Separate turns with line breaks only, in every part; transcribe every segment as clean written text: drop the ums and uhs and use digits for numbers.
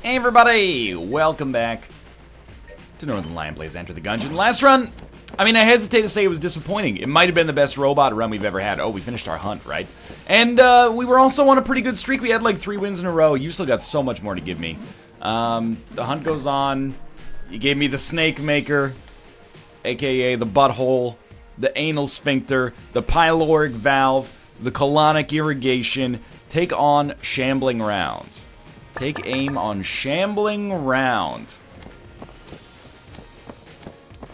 Hey everybody, welcome back to Northernlion Plays Enter the Gungeon. Last run, I hesitate to say it was disappointing. It might have been the best robot run we've ever had. Oh, we finished our hunt, right? And we were also on a pretty good streak. We had like 3 wins in a row. You still got so much more to give me. The hunt goes on. You gave me the Snake Maker, aka the Butthole, the Anal Sphincter, the Pyloric Valve, the Colonic Irrigation. Take on Shambling Round. Take aim on Shambling Round.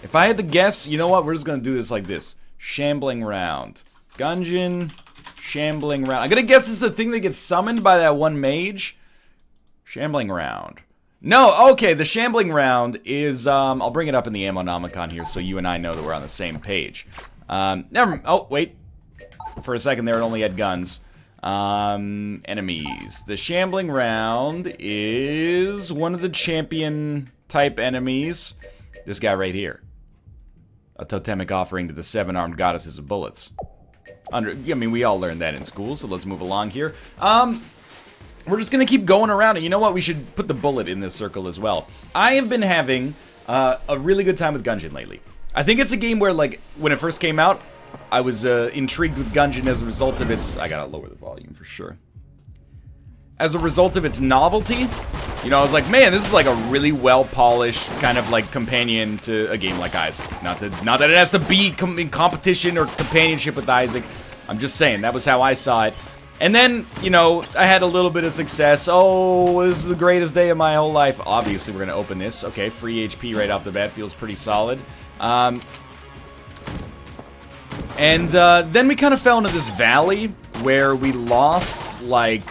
If I had to guess, you know what? We're just going to do this like this. Shambling Round. Gungeon, Shambling Round. I'm going to guess it's the thing that gets summoned by that one mage. Shambling Round. No, okay, the Shambling Round is, I'll bring it up in the Ammonomicon here so you and I know that we're on the same page. Oh, wait. For a second there, it only had guns. Enemies. The Shambling Round is one of the champion type enemies. This guy right here. A totemic offering to the 7-armed goddesses of bullets. We all learned that in school, so let's move along here. We're just gonna keep going around, and you know what? We should put the bullet in this circle as well. I have been having a really good time with Gungeon lately. I think it's a game where, like, when it first came out, I was intrigued with Gungeon as a result of its... I gotta lower the volume for sure. As a result of its novelty, you know, I was like, man, this is like a really well-polished kind of like companion to a game like Isaac. Not that it has to be in competition or companionship with Isaac. I'm just saying, that was how I saw it. And then, you know, I had a little bit of success. Oh, this is the greatest day of my whole life. Obviously, we're gonna open this. Okay, free HP right off the bat feels pretty solid. And then we kind of fell into this valley where we lost, like,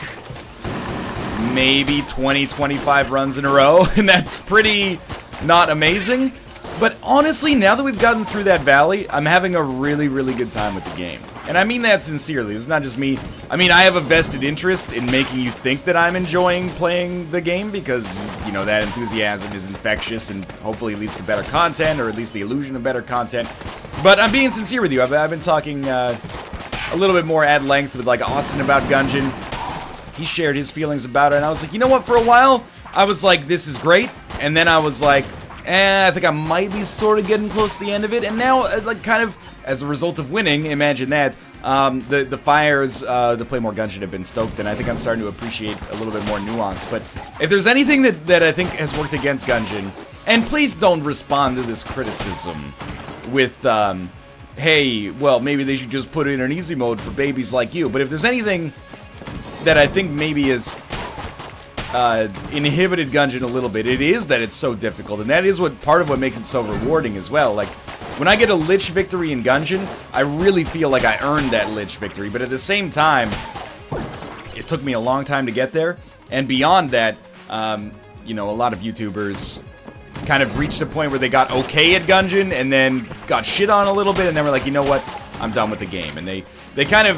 maybe 20, 25 runs in a row, and that's pretty not amazing. But honestly, now that we've gotten through that valley, I'm having a really, really good time with the game. And I mean that sincerely. It's not just me. I mean, I have a vested interest in making you think that I'm enjoying playing the game because, you know, that enthusiasm is infectious and hopefully leads to better content, or at least the illusion of better content. But I'm being sincere with you. I've been talking a little bit more at length with, like, Austin about Gungeon. He shared his feelings about it, and I was like, you know what? For a while, I was like, this is great. And then I was like, I think I might be sort of getting close to the end of it. And now, like, kind of, as a result of winning, imagine that, the fires to play more Gungeon have been stoked, and I think I'm starting to appreciate a little bit more nuance. But if there's anything that I think has worked against Gungeon, and please don't respond to this criticism with, hey, well, maybe they should just put it in an easy mode for babies like you. But if there's anything that I think maybe is inhibited Gungeon a little bit, it is that it's so difficult, and that is what part of what makes it so rewarding as well. Like, when I get a Lich victory in Gungeon, I really feel like I earned that Lich victory, but at the same time, it took me a long time to get there, and beyond that, you know, a lot of YouTubers kind of reached a point where they got okay at Gungeon, and then got shit on a little bit, and then were like, you know what, I'm done with the game, and they kind of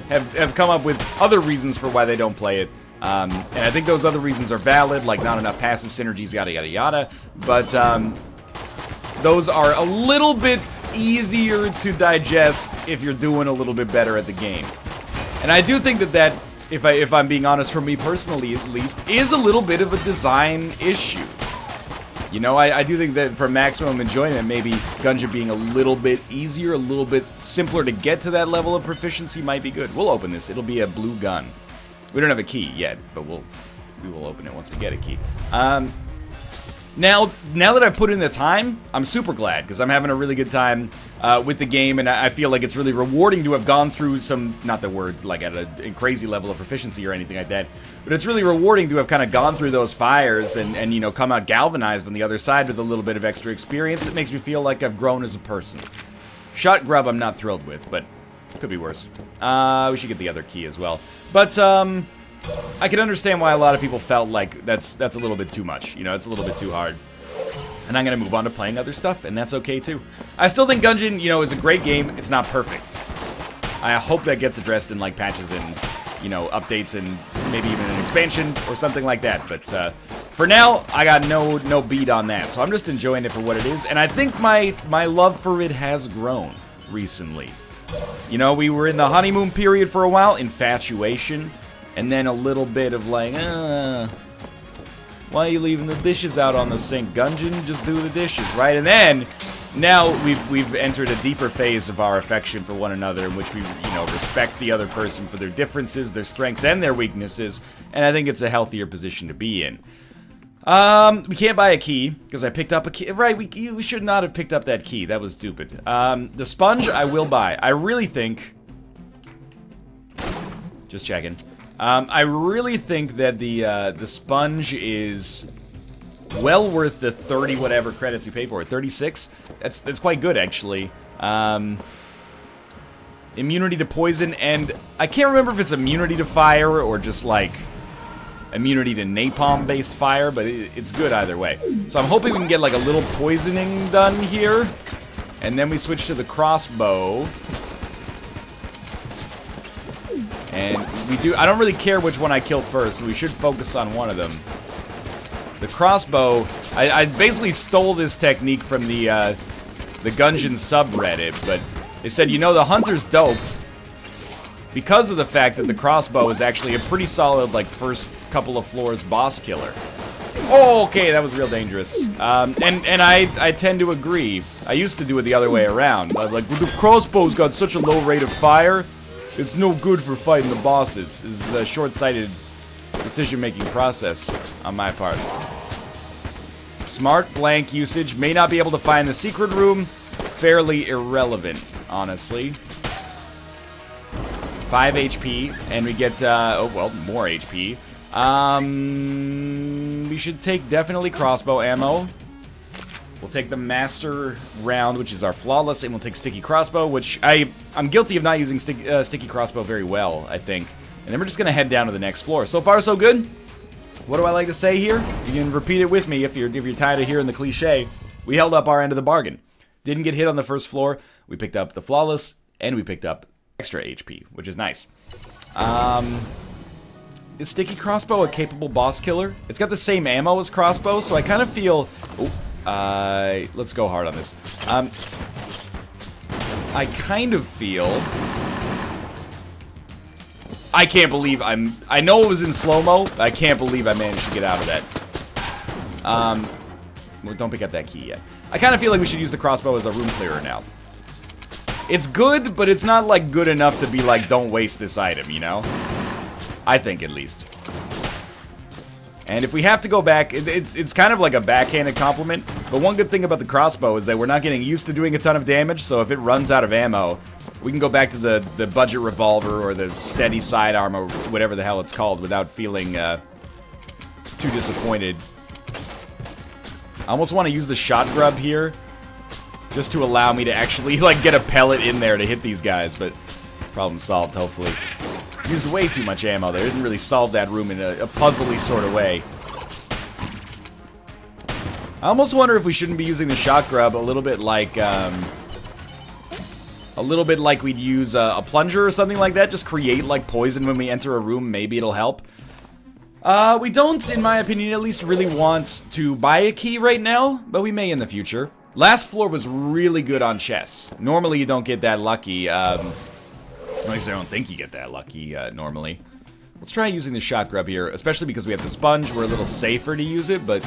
have come up with other reasons for why they don't play it. And I think those other reasons are valid, like not enough passive synergies, yada yada yada, but those are a little bit easier to digest if you're doing a little bit better at the game. And I do think that if I'm being honest, for me personally at least, is a little bit of a design issue. You know, I do think that for maximum enjoyment, maybe Gungeon being a little bit easier, a little bit simpler to get to that level of proficiency might be good. We'll open this. It'll be a blue gun. We don't have a key yet, but we will open it once we get a key. Now that I've put in the time, I'm super glad, because I'm having a really good time with the game, and I feel like it's really rewarding to have gone through some, not that we're like at a crazy level of proficiency or anything like that, but it's really rewarding to have kind of gone through those fires and you know, come out galvanized on the other side with a little bit of extra experience. It makes me feel like I've grown as a person. Shot grub I'm not thrilled with, but could be worse. We should get the other key as well. But, I can understand why a lot of people felt like that's a little bit too much. You know, it's a little bit too hard. And I'm gonna move on to playing other stuff, and that's okay too. I still think Gungeon, you know, is a great game. It's not perfect. I hope that gets addressed in, like, patches and, you know, updates and maybe even an expansion or something like that. But, for now, I got no beat on that. So I'm just enjoying it for what it is. And I think my love for it has grown recently. You know, we were in the honeymoon period for a while, infatuation, and then a little bit of like, Why are you leaving the dishes out on the sink? Gungeon, just do the dishes, right? And then, now we've entered a deeper phase of our affection for one another in which we, you know, respect the other person for their differences, their strengths, and their weaknesses. And I think it's a healthier position to be in. We can't buy a key, because I picked up a key. Right, we should not have picked up that key. That was stupid. The sponge, I will buy. I really think... Just checking. I really think that the sponge is well worth the 30 whatever credits we paid for it. 36? That's quite good, actually. Immunity to poison, and I can't remember if it's immunity to fire or just, like... immunity to napalm-based fire, but it's good either way. So I'm hoping we can get like a little poisoning done here. And then we switch to the crossbow. And we do... I don't really care which one I kill first, but we should focus on one of them. The crossbow... I basically stole this technique from the Gungeon subreddit, but they said, you know, the hunter's dope because of the fact that the crossbow is actually a pretty solid, like, first couple of floors boss killer. Oh, okay, that was real dangerous. And I tend to agree. I used to do it the other way around. Like, the crossbow's got such a low rate of fire, it's no good for fighting the bosses. This is a short-sighted decision-making process on my part. Smart blank usage. May not be able to find the secret room. Fairly irrelevant, honestly. 5 HP, and we get, oh, well, more HP. We should take definitely crossbow ammo. We'll take the master round, which is our flawless, and we'll take sticky crossbow, which I'm guilty of not using sticky crossbow very well, I think. And then we're just gonna head down to the next floor. So far, so good. What do I like to say here? You can repeat it with me if you're tired of hearing the cliche. We held up our end of the bargain. Didn't get hit on the first floor. We picked up the flawless, and we picked up extra HP, which is nice. Is sticky crossbow a capable boss killer? It's got the same ammo as crossbow, so I kind of feel... Oh, let's go hard on this. I kind of feel... I can't believe I know it was in slow-mo, but I can't believe I managed to get out of that. Well, don't pick up that key yet. I kind of feel like we should use the crossbow as a room clearer now. It's good, but it's not, like, good enough to be like, don't waste this item, you know? I think, at least. And if we have to go back, it's kind of like a backhanded compliment, but one good thing about the crossbow is that we're not getting used to doing a ton of damage, so if it runs out of ammo, we can go back to the budget revolver or the steady sidearm or whatever the hell it's called without feeling too disappointed. I almost want to use the shot grub here, just to allow me to actually, like, get a pellet in there to hit these guys, but problem solved, hopefully. Used way too much ammo there. Didn't really solve that room in a puzzly sort of way. I almost wonder if we shouldn't be using the shot grub a little bit like we'd use a plunger or something like that. Just create, like, poison when we enter a room. Maybe it'll help. We don't, in my opinion, at least really want to buy a key right now, but we may in the future. Last floor was really good on chests. Normally you don't get that lucky, at least I don't think you get that lucky, normally. Let's try using the shot grub here, especially because we have the sponge. We're a little safer to use it, but...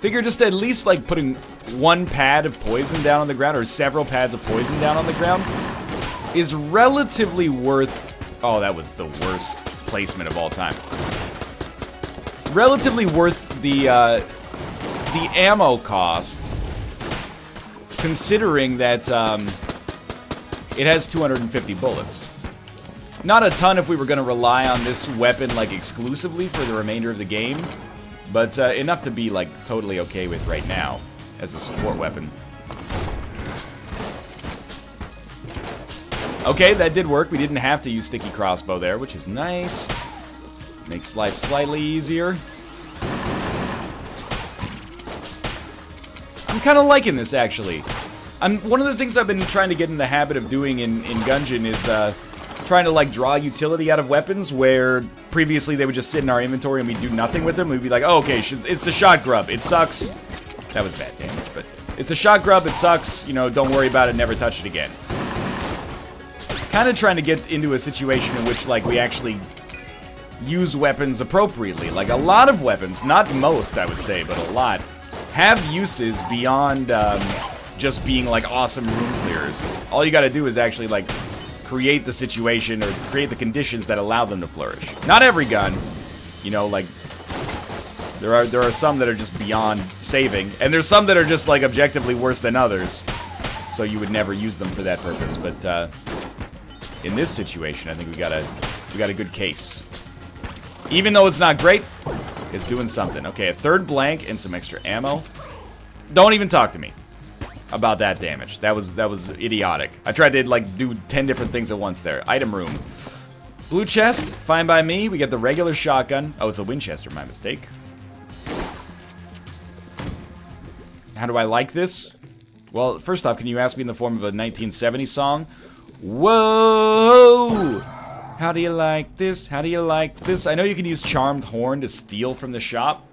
figure just at least, like, putting one pad of poison down on the ground, or several pads of poison down on the ground, is relatively worth... oh, that was the worst placement of all time. Relatively worth the ammo cost, considering that, it has 250 bullets. Not a ton if we were going to rely on this weapon, like, exclusively for the remainder of the game, but enough to be, like, totally okay with right now as a support weapon. Okay, that did work. We didn't have to use sticky crossbow there, which is nice. Makes life slightly easier. I'm kind of liking this, actually. One of the things I've been trying to get in the habit of doing in Gungeon is trying to, like, draw utility out of weapons, where previously they would just sit in our inventory and we'd do nothing with them. We'd be like, oh, okay, it's the shot grub. It sucks. That was bad damage, but it's the shot grub. It sucks. You know, don't worry about it. Never touch it again. Kind of trying to get into a situation in which, like, we actually use weapons appropriately. Like, a lot of weapons, not most, I would say, but a lot, have uses beyond just being, like, awesome room clearers. All you gotta do is actually, like, create the situation or create the conditions that allow them to flourish. Not every gun, you know, like, there are some that are just beyond saving, and there's some that are just, like, objectively worse than others, so you would never use them for that purpose. But in this situation, I think we got a good case. Even though it's not great, it's doing something. Okay, a third blank and some extra ammo. Don't even talk to me about that damage. That was idiotic. I tried to, like, do 10 different things at once there. Item room. Blue chest, fine by me. We get the regular shotgun. Oh, it's a Winchester, my mistake. How do I like this? Well, first off, can you ask me in the form of a 1970s song? Whoa! How do you like this? How do you like this? I know you can use Charmed Horn to steal from the shop.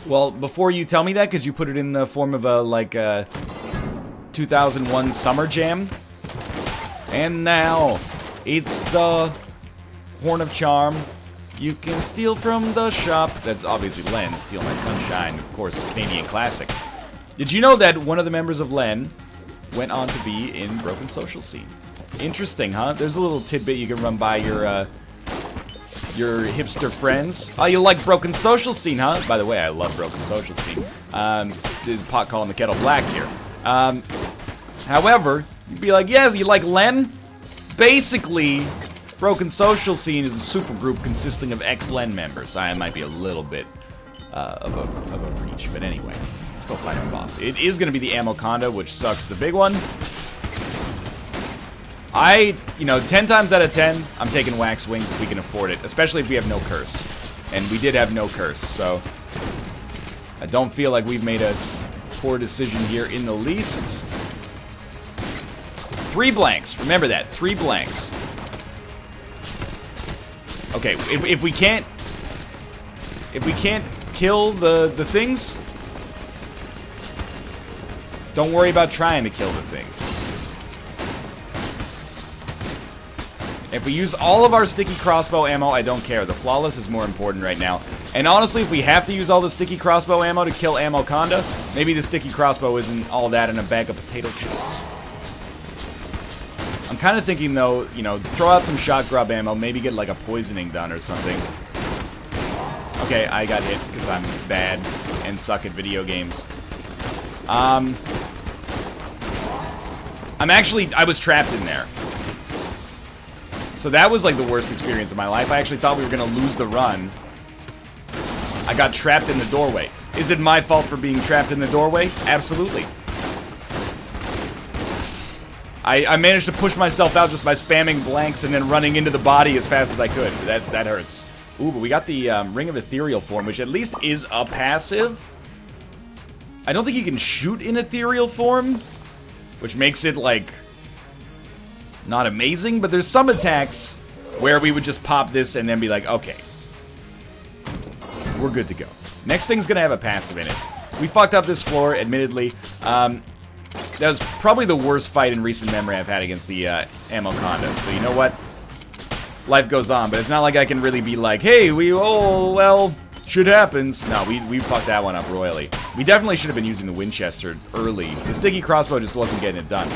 Well, before you tell me that, could you put it in the form of a, like, 2001 Summer Jam? And now, it's the Horn of Charm. You can steal from the shop. That's obviously Len, Steal My Sunshine, of course, Canadian classic. Did you know that one of the members of Len went on to be in Broken Social Scene? Interesting, huh? There's a little tidbit you can run by your hipster friends. Oh, you like Broken Social Scene, huh? By the way, I love Broken Social Scene. The pot calling the kettle black here. However, you'd be like, yeah, you like Len? Basically, Broken Social Scene is a supergroup consisting of ex-Len members. I might be a little bit of a reach, but anyway, let's go fight our boss. It is going to be the Ammo Conda, which sucks the big one. You know, 10 times out of 10, I'm taking Wax Wings if we can afford it, especially if we have no curse. And we did have no curse, so I don't feel like we've made a poor decision here in the least. 3 blanks. Remember that. 3 blanks. Okay, if we can't kill the things, don't worry about trying to kill the things. If we use all of our sticky crossbow ammo, I don't care. The flawless is more important right now. And honestly, if we have to use all the sticky crossbow ammo to kill Ammo Conda, maybe the sticky crossbow isn't all that in a bag of potato chips. I'm kind of thinking, though, you know, throw out some shot grub ammo, maybe get, like, a poisoning done or something. Okay, I got hit because I'm bad and suck at video games. I was trapped in there. So that was, like, the worst experience of my life. I actually thought we were going to lose the run. I got trapped in the doorway. Is it my fault for being trapped in the doorway? Absolutely. I managed to push myself out just by spamming blanks and then running into the body as fast as I could. That hurts. Ooh, but we got the Ring of Ethereal form, which at least is a passive. I don't think you can shoot in ethereal form, which makes it, like, not amazing, but there's some attacks where we would just pop this and then be like, okay, we're good to go. Next thing's gonna have a passive in it. We fucked up this floor, admittedly. That was probably the worst fight in recent memory I've had against the Ammo Conda. So you know what? Life goes on, but it's not like I can really be like, hey, well, shit happens. No, we fucked that one up royally. We definitely should have been using the Winchester early. The sticky crossbow just wasn't getting it done.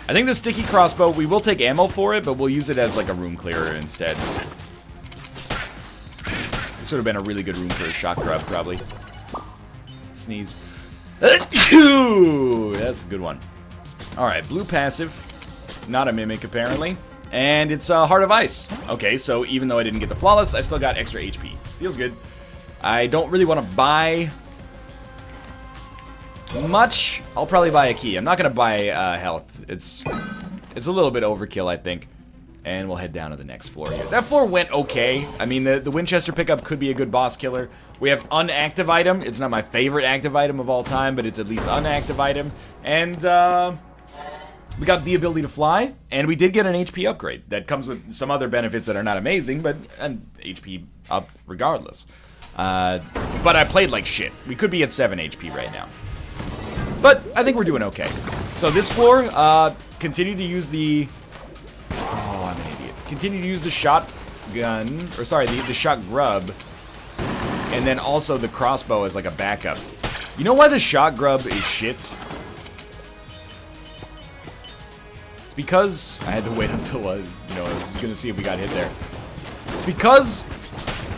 I think the sticky crossbow, we will take ammo for it, but we'll use it as, like, a room clearer instead. This would have been a really good room clearer shock grub, probably. Sneeze. That's a good one. Alright, blue passive. Not a mimic, apparently. And it's Heart of Ice. Okay, so even though I didn't get the flawless, I still got extra HP. Feels good. I don't really want to buy much. I'll probably buy a key. I'm not going to buy health. It's a little bit overkill, I think. And we'll head down to the next floor here. That floor went okay. I mean, the Winchester pickup could be a good boss killer. We have unactive item. It's not my favorite active item of all time, but it's at least unactive item. And we got the ability to fly, and we did get an HP upgrade. That comes with some other benefits that are not amazing, but an HP up regardless. But I played like shit. We could be at 7 HP right now. But I think we're doing okay. So this floor, continue to use the... Oh, I'm an idiot. continue to use the shotgun, or sorry, the shot grub, and then also the crossbow as like a backup. You know why the shot grub is shit? It's because I had to wait until I was gonna see if we got hit there. It's because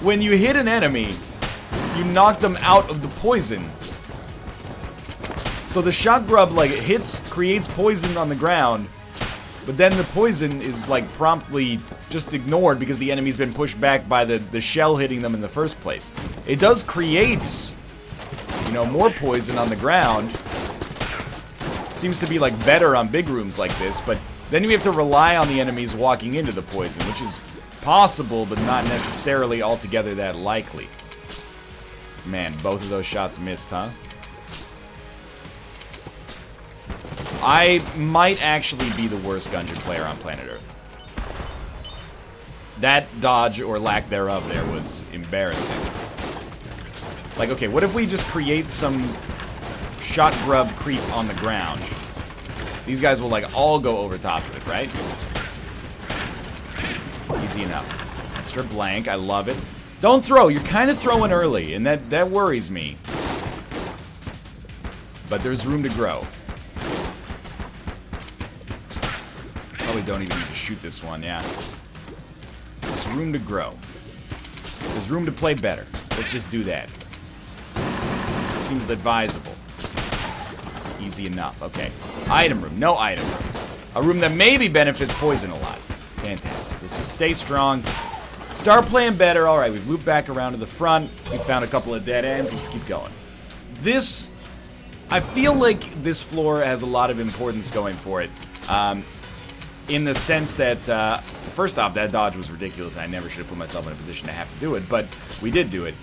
when you hit an enemy, you knock them out of the poison. So the shot grub like creates poison on the ground, but then the poison is like promptly just ignored because the enemy's been pushed back by the shell hitting them in the first place. It does create, more poison on the ground. Seems to be like better on big rooms like this, but then you have to rely on the enemies walking into the poison, which is possible, but not necessarily altogether that likely. Man, both of those shots missed, huh? I might actually be the worst Gungeon player on planet Earth. That dodge, or lack thereof, there was embarrassing. Like, okay, what if we just create some shot grub creep on the ground? These guys will, like, all go over top of it, right? Easy enough. Extra blank, I love it. Don't throw, you're kind of throwing early, and that worries me. But there's room to grow. Probably don't even need to shoot this one, yeah. There's room to grow. There's room to play better. Let's just do that. Seems advisable. Easy enough, okay. Item room, no item room. A room that maybe benefits poison a lot. Fantastic. Let's just stay strong. Start playing better. Alright, we've looped back around to the front. We found a couple of dead ends. Let's keep going. I feel like this floor has a lot of importance going for it. In the sense that, first off, that dodge was ridiculous, and I never should have put myself in a position to have to do it, but we did do it.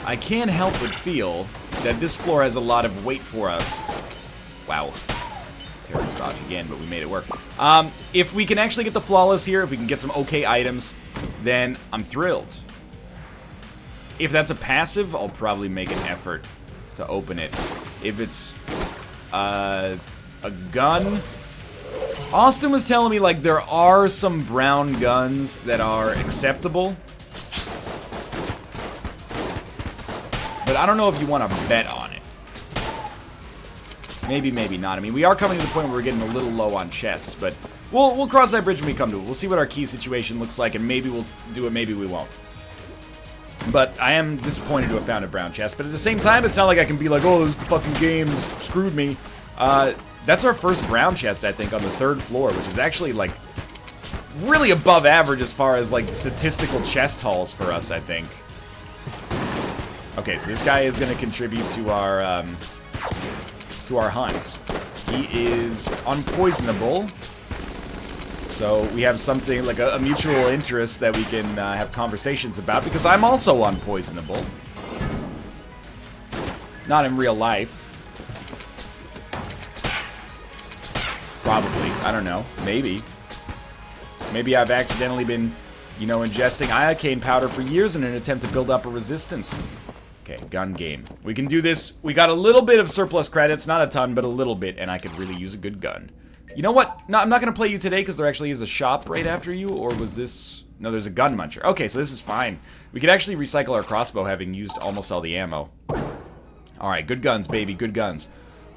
I can't help but feel that this floor has a lot of weight for us. Wow. Terrible dodge again, but we made it work. If we can actually get the flawless here, if we can get some okay items, then I'm thrilled. If that's a passive, I'll probably make an effort to open it. If it's a gun, Austin was telling me like there are some brown guns that are acceptable, but I don't know if you want to bet on it. Maybe, maybe not. I mean, we are coming to the point where we're getting a little low on chests, but we'll cross that bridge when we come to it. We'll see what our key situation looks like, and maybe we'll do it, maybe we won't. But I am disappointed to have found a brown chest. But at the same time, it's not like I can be like, oh, this fucking game screwed me. That's our first brown chest, I think, on the 3rd floor, which is actually, like, really above average as far as, like, statistical chest hauls for us, I think. Okay, so this guy is going to contribute to our hunts. He is unpoisonable. So we have something like a mutual interest that we can have conversations about, because I'm also unpoisonable. Not in real life. Probably. I don't know. Maybe. Maybe I've accidentally been, ingesting iocane powder for years in an attempt to build up a resistance. Okay, gun game. We can do this. We got a little bit of surplus credits, not a ton, but a little bit, and I could really use a good gun. You know what? No, I'm not going to play you today because there actually is a shop right after you, or was this... No, there's a gun muncher. Okay, so this is fine. We could actually recycle our crossbow having used almost all the ammo. Alright, good guns, baby, good guns.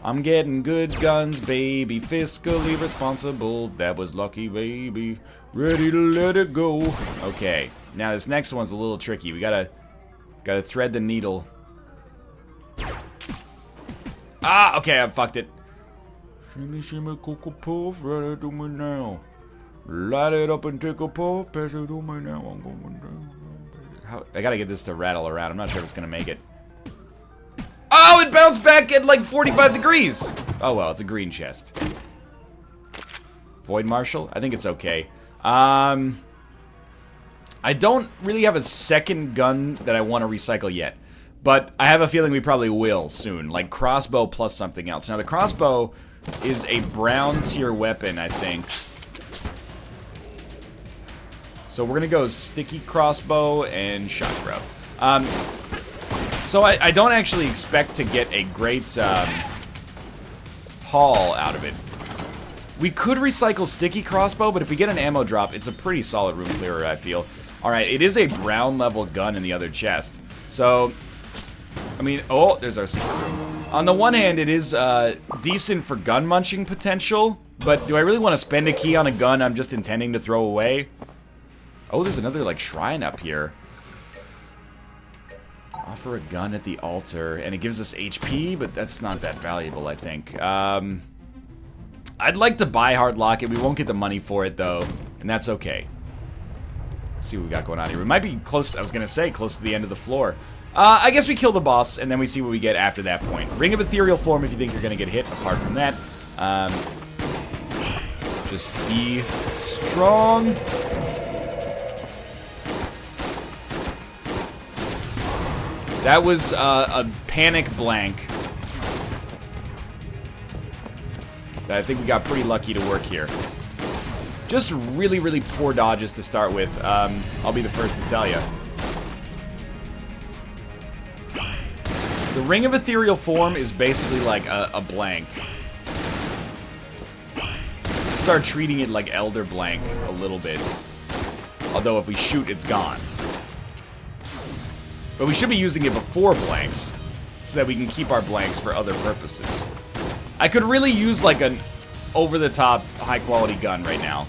I'm getting good guns, baby, fiscally responsible. That was lucky, baby. Ready to let it go. Okay, now this next one's a little tricky. We gotta thread the needle. Ah, okay, I fucked it. Shimmy, shimmy, cocoa puff, right it to me now. Light it up and take a puff, pass it to me now. I'm going down. I gotta get this to rattle around. I'm not sure if it's gonna make it. Oh, it bounced back at like 45 degrees. Oh well, it's a green chest. Void Marshal? I think it's okay. I don't really have a second gun that I want to recycle yet. But I have a feeling we probably will soon. Like crossbow plus something else. Now the crossbow is a brown tier weapon, I think. So we're gonna go sticky crossbow and shot grub. So I don't actually expect to get a great haul out of it. We could recycle sticky crossbow, but if we get an ammo drop, it's a pretty solid room clearer, I feel. Alright, it is a brown level gun in the other chest. So, I mean, oh, there's our secret room. On the one hand, it is decent for gun munching potential, but do I really want to spend a key on a gun I'm just intending to throw away? Oh, there's another, like, shrine up here. Offer a gun at the altar, and it gives us HP, but that's not that valuable, I think. I'd like to buy Hard Locket. We won't get the money for it, though, and that's okay. Let's see what we got going on here. We might be close, I was going to say, close to the end of the floor. I guess we kill the boss, and then we see what we get after that point. Ring of Ethereal Form if you think you're going to get hit. Apart from that, just be strong. That was a panic blank. I think we got pretty lucky to work here. Just really, really poor dodges to start with. I'll be the first to tell you. The Ring of Ethereal Form is basically like a blank. Start treating it like Elder Blank a little bit. Although if we shoot, it's gone. But we should be using it before blanks, so that we can keep our blanks for other purposes. I could really use like an over-the-top, high-quality gun right now.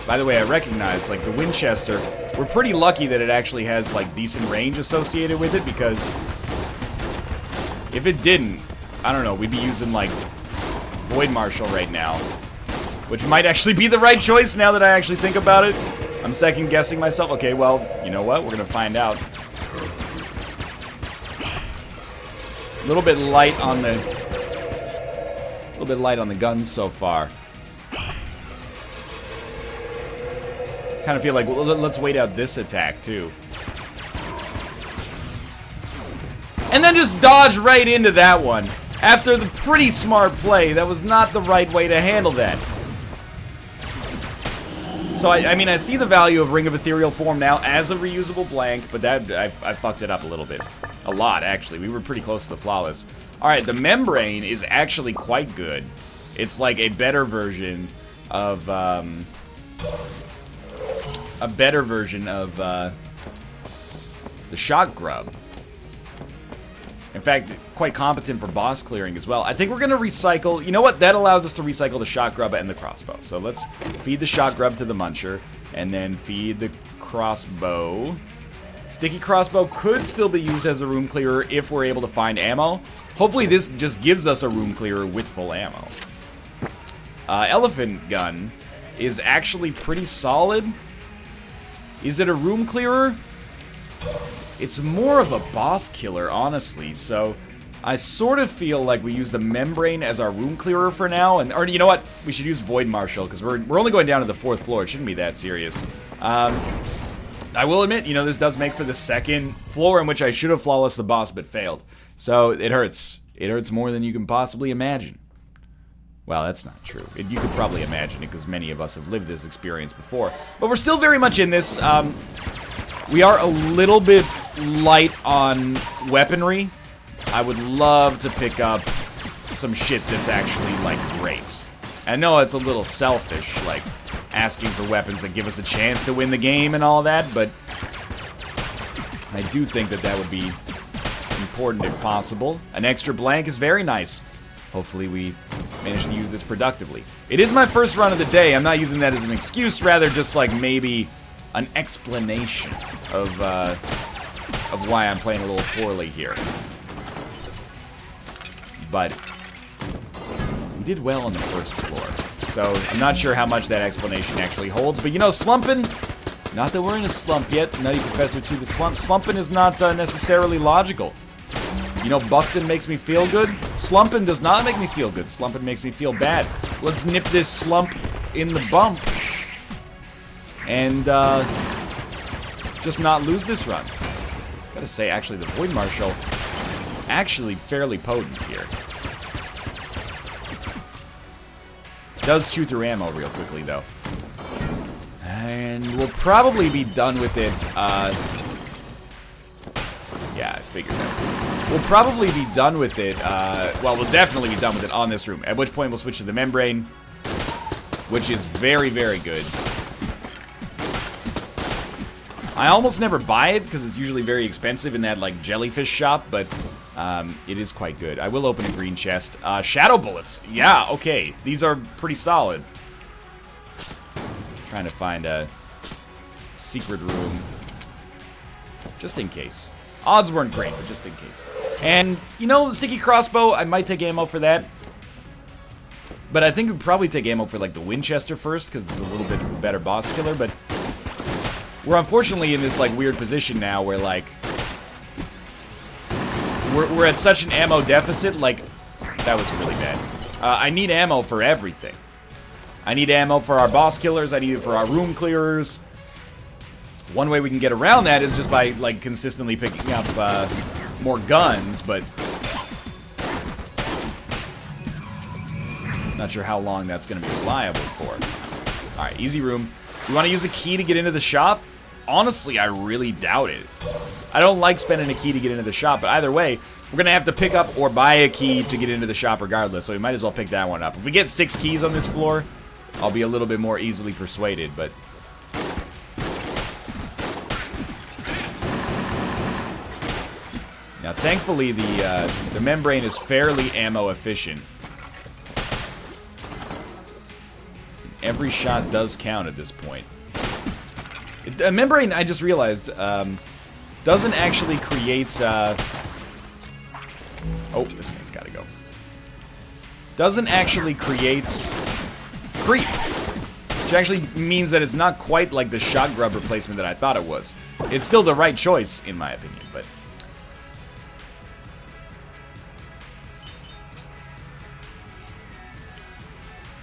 By the way, I recognize, like, the Winchester, we're pretty lucky that it actually has, like, decent range associated with it, because if it didn't, I don't know, we'd be using, like, Void Marshal right now, which might actually be the right choice now that I actually think about it. I'm second-guessing myself. Okay, well, you know what? We're gonna find out. A little bit light on the guns so far. Kind of feel like, well, let's wait out this attack too. And then just dodge right into that one. After the pretty smart play, that was not the right way to handle that. So, I mean, I see the value of Ring of Ethereal Form now as a reusable blank, but that, I fucked it up a little bit. A lot, actually. We were pretty close to the flawless. Alright, the Membrane is actually quite good. It's like a better version of, the Shock Grub. In fact, quite competent for boss clearing as well. I think we're going to recycle... You know what? That allows us to recycle the Shock Grub and the Crossbow. So let's feed the Shock Grub to the Muncher, and then feed the Crossbow. Sticky Crossbow could still be used as a room clearer if we're able to find ammo. Hopefully this just gives us a room clearer with full ammo. Elephant Gun is actually pretty solid. Is it a room clearer? It's more of a boss killer, honestly, so I sort of feel like we use the Membrane as our room clearer for now, or you know what? We should use Void Marshal, because we're only going down to the 4th floor. It shouldn't be that serious. I will admit, you know, this does make for the 2nd floor in which I should have flawless the boss but failed. So it hurts. It hurts more than you can possibly imagine. Well, that's not true. You could probably imagine it, because many of us have lived this experience before. But we're still very much in this. We are a little bit light on weaponry. I would love to pick up some shit that's actually, like, great. I know it's a little selfish, like, asking for weapons that give us a chance to win the game and all that, but I do think that that would be important if possible. An extra blank is very nice. Hopefully we manage to use this productively. It is my first run of the day. I'm not using that as an excuse, rather just like maybe an explanation of why I'm playing a little poorly here. But we did well on the 1st floor, so I'm not sure how much that explanation actually holds. But you know, slumping, not that we're in a slump yet, Nutty Professor to the slump. Slumping is not necessarily logical. You know, busting makes me feel good. Slumping does not make me feel good. Slumping makes me feel bad. Let's nip this slump in the bump. And, just not lose this run. Gotta say, actually, the Void Marshal, actually fairly potent here. Does chew through ammo real quickly, though. And we'll probably be done with it, Yeah, I figured that. We'll probably be done with it. Well, we'll definitely be done with it on this room. At which point we'll switch to the membrane, which is very, very good. I almost never buy it because it's usually very expensive in that like jellyfish shop, but it is quite good. I will open a green chest. Shadow bullets. Yeah, okay. These are pretty solid. Trying to find a secret room. Just in case. Odds weren't great, but just in case. And, you know, sticky crossbow, I might take ammo for that. But I think we'd probably take ammo for, like, the Winchester first, because it's a little bit of a better boss killer, but we're unfortunately in this, like, weird position now where, like, we're at such an ammo deficit, like, that was really bad. I need ammo for everything. I need ammo for our boss killers, I need it for our room clearers. One way we can get around that is just by, like, consistently picking up more guns, but not sure how long that's going to be reliable for. Alright, easy room. You want to use a key to get into the shop? Honestly, I really doubt it. I don't like spending a key to get into the shop, but either way, we're going to have to pick up or buy a key to get into the shop regardless, so we might as well pick that one up. If we get 6 keys on this floor, I'll be a little bit more easily persuaded, but now, thankfully, the membrane is fairly ammo efficient. Every shot does count at this point. A membrane, I just realized, doesn't actually create... oh, this thing's gotta go. Doesn't actually create creep. Which actually means that it's not quite like the shot grub replacement that I thought it was. It's still the right choice, in my opinion, but...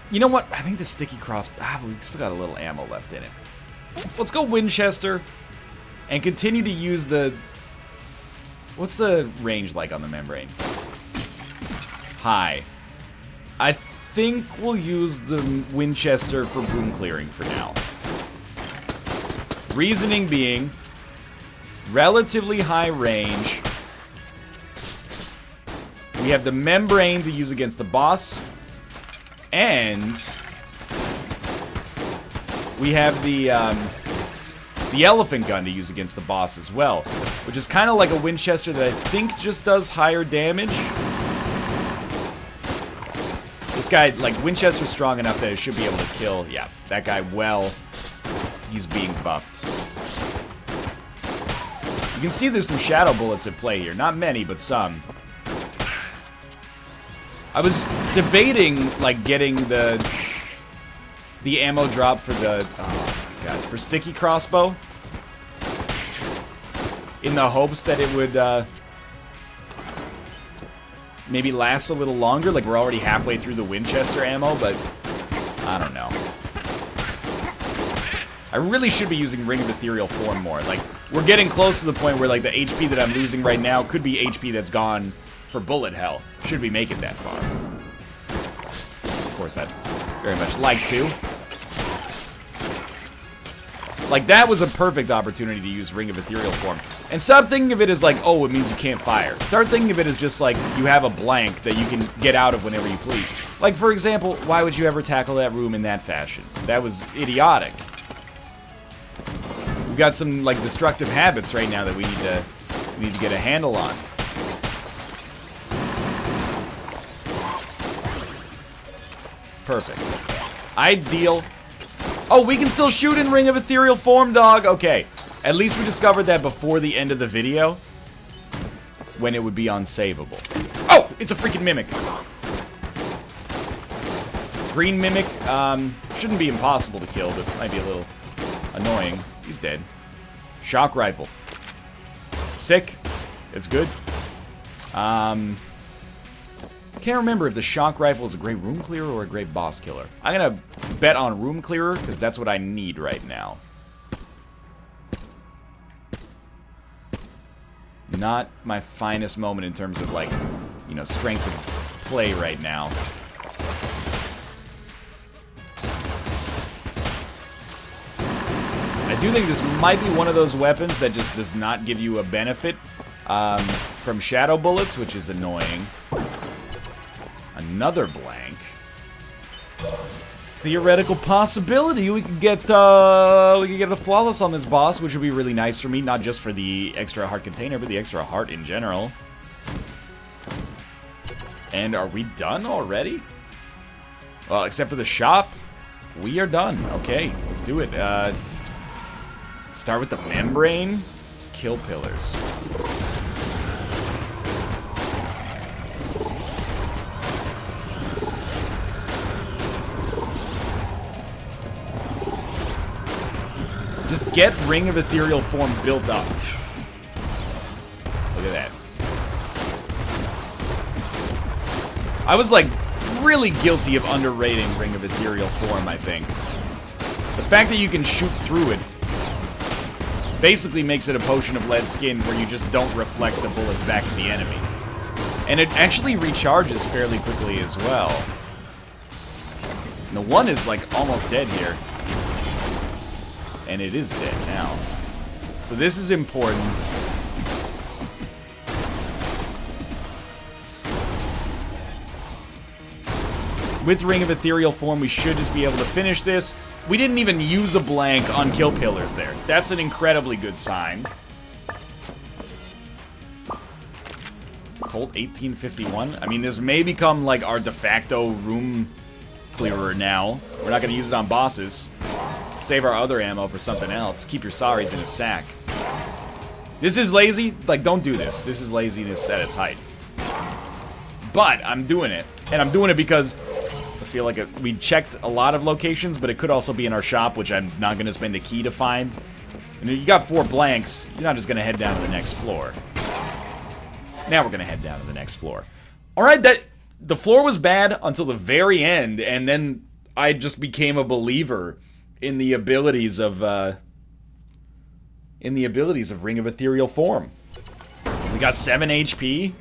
You know what? I think the sticky cross... we still got a little ammo left in it. Let's go Winchester and continue to use the... What's the range like on the membrane? High. I think we'll use the Winchester for room clearing for now. Reasoning being, relatively high range. We have the membrane to use against the boss. And we have the elephant gun to use against the boss as well, which is kind of like a Winchester that I think just does higher damage. This guy, like, Winchester's strong enough that it should be able to kill, yeah, that guy well. He's being buffed. You can see there's some shadow bullets at play here. Not many, but some. I was debating, like, getting the ammo drop for the, oh my god, for sticky crossbow. In the hopes that it would, maybe last a little longer. Like, we're already halfway through the Winchester ammo, but I don't know. I really should be using Ring of Ethereal Form more. Like, we're getting close to the point where, like, the HP that I'm losing right now could be HP that's gone for Bulet Hell. Should we make it that far. Of course, I'd very much like to. Like, that was a perfect opportunity to use Ring of Ethereal Form. And stop thinking of it as like, oh, it means you can't fire. Start thinking of it as just like, you have a blank that you can get out of whenever you please. Like, for example, why would you ever tackle that room in that fashion? That was idiotic. We've got some, like, destructive habits right now that we need to get a handle on. Perfect. Ideal. Oh, we can still shoot in Ring of Ethereal Form, dog. Okay. At least we discovered that before the end of the video, when it would be unsavable. Oh, it's a freaking mimic. Green mimic, shouldn't be impossible to kill, but might be a little annoying. He's dead. Shock rifle. Sick. It's good. Can't remember if the shock rifle is a great room clearer or a great boss killer. I'm gonna bet on room clearer, because that's what I need right now. Not my finest moment in terms of, like, you know, strength of play right now. I do think this might be one of those weapons that just does not give you a benefit from shadow bullets, which is annoying. Another blank. It's a theoretical possibility we could get a flawless on this boss, which would be really nice for me, not just for the extra heart container, but the extra heart in general. And are we done already? Well, except for the shop, we are done. Okay, let's do it. Start with the membrane. Let's kill pillars. Just get Ring of Ethereal Form built up. Look at that. I was like really guilty of underrating Ring of Ethereal Form, I think. The fact that you can shoot through it basically makes it a potion of lead skin where you just don't reflect the bullets back to the enemy. And it actually recharges fairly quickly as well. And the one is like almost dead here. And it is dead now. So this is important. With Ring of Ethereal Form, we should just be able to finish this. We didn't even use a blank on kill pillars there. That's an incredibly good sign. Colt 1851. I mean, this may become like our de facto room clearer now. We're not going to use it on bosses. Save our other ammo for something else. Keep your sorries in a sack. This is lazy. Like, don't do this. This is laziness at its height. But I'm doing it. And I'm doing it because I feel like we checked a lot of locations, but it could also be in our shop, which I'm not going to spend a key to find. And you got 4 blanks. You're not just going to head down to the next floor. Now we're going to head down to the next floor. Alright, the floor was bad until the very end, and then I just became a believer in the abilities of Ring of Ethereal Form. We got 7 HP.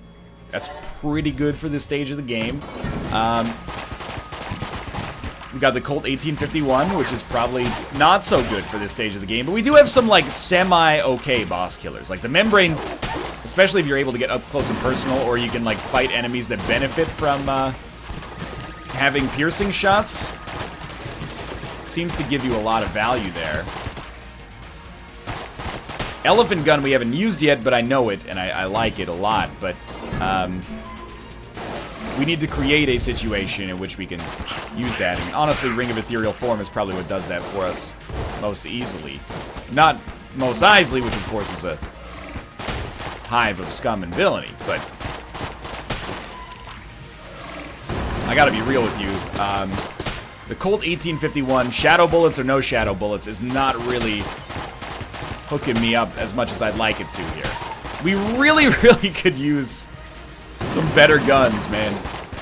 That's pretty good for this stage of the game. We got the Colt 1851, which is probably not so good for this stage of the game, but we do have some like semi-okay boss killers. Like the membrane, especially if you're able to get up close and personal, or you can like fight enemies that benefit from having piercing shots. Seems to give you a lot of value there. Elephant Gun we haven't used yet, but I know it, and I like it a lot, but we need to create a situation in which we can use that, and honestly, Ring of Ethereal Form is probably what does that for us most easily. Not most easily, which of course is a hive of scum and villainy, but I gotta be real with you. The Colt 1851, shadow bullets or no shadow bullets, is not really hooking me up as much as I'd like it to here. We really, really could use some better guns, man.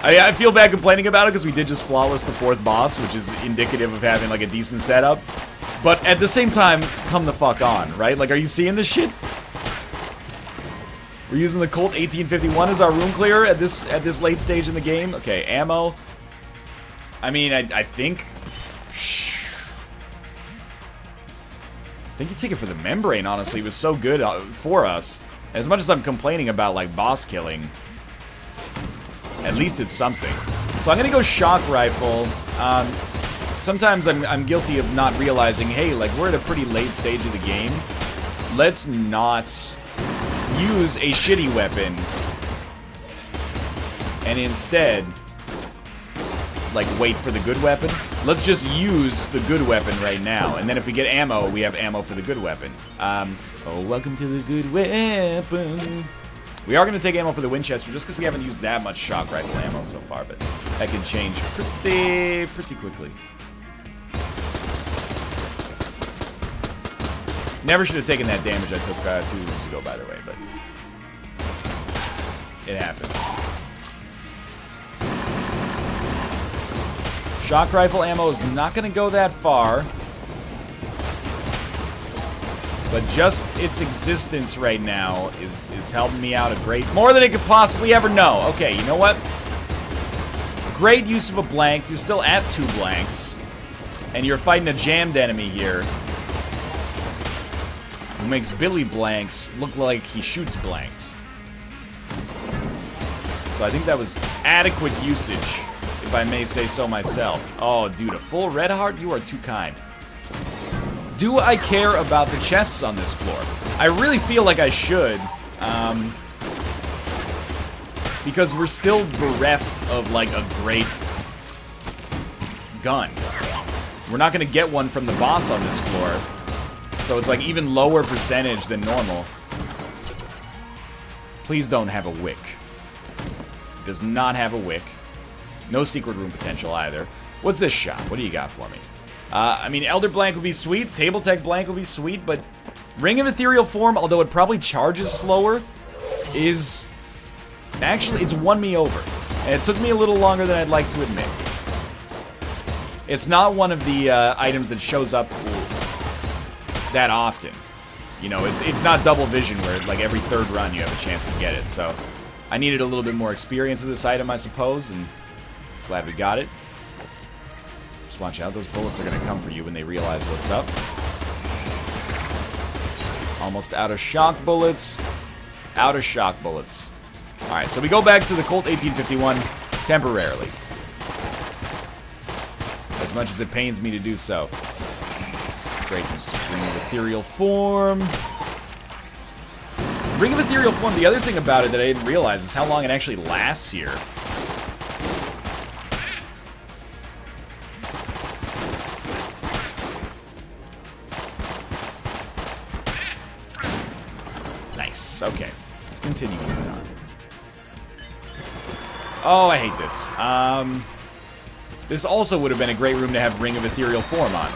I feel bad complaining about it because we did just flawless the 4th boss, which is indicative of having like a decent setup. But at the same time, come the fuck on, right? Like, are you seeing this shit? We're using the Colt 1851 as our room clearer at this late stage in the game. Okay, ammo. I mean, I think you take it for the membrane, honestly. It was so good for us. As much as I'm complaining about, like, boss killing, at least it's something. So I'm going to go shock rifle. Sometimes I'm guilty of not realizing, hey, like, we're at a pretty late stage of the game. Let's not use a shitty weapon. And instead, like, wait for the good weapon. Let's just use the good weapon right now. And then if we get ammo, we have ammo for the good weapon. Oh, welcome to the good weapon. We are going to take ammo for the Winchester just because we haven't used that much shock rifle ammo so far, but that can change pretty quickly. Never should have taken that damage I took 2 rooms ago, by the way, but it happens. Shock rifle ammo is not going to go that far. But just its existence right now is helping me out a great... More than it could possibly ever know. Okay, you know what? Great use of a blank. You're still at 2 blanks. And you're fighting a jammed enemy here. who makes Billy blanks look like he shoots blanks. So I think that was adequate usage, if I may say so myself. Oh, dude, a full red heart? You are too kind. Do I care about the chests on this floor? I really feel like I should. Because we're still bereft of, like, a great gun. We're not going to get one from the boss on this floor. So it's, like, even lower percentage than normal. Please don't have a wick. It does not have a wick. No secret room potential either. What's this shop? What do you got for me? I mean, Elder Blank would be sweet. Table Tech Blank would be sweet, but Ring of Ethereal Form, although it probably charges slower, is... Actually, it's won me over. And it took me a little longer than I'd like to admit. It's not one of the items that shows up that often. You know, it's not double vision where, like, every third run you have a chance to get it. So, I needed a little bit more experience with this item, I suppose, and glad we got it. Just watch out, those bullets are going to come for you when they realize what's up. Almost out of shock bullets. Out of shock bullets. Alright, so we go back to the Colt 1851 temporarily. As much as it pains me to do so. Great, just Ring of Ethereal Form. Ring of Ethereal Form, the other thing about it that I didn't realize is how long it actually lasts here. Nice, okay. Let's continue moving on. Oh, I hate this. This also would have been a great room to have Ring of Ethereal Form on.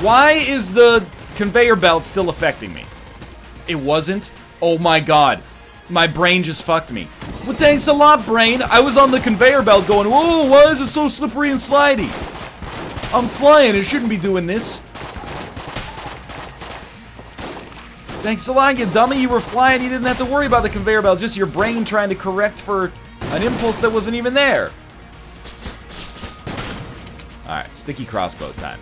Why is the conveyor belt still affecting me? It wasn't? Oh my god. My brain just fucked me. Well, thanks a lot, brain. I was on the conveyor belt going, whoa, why is it so slippery and slidey? I'm flying, it shouldn't be doing this. Thanks a lot, you dummy. You were flying, you didn't have to worry about the conveyor belt. It's just your brain trying to correct for an impulse that wasn't even there. Alright, sticky crossbow time.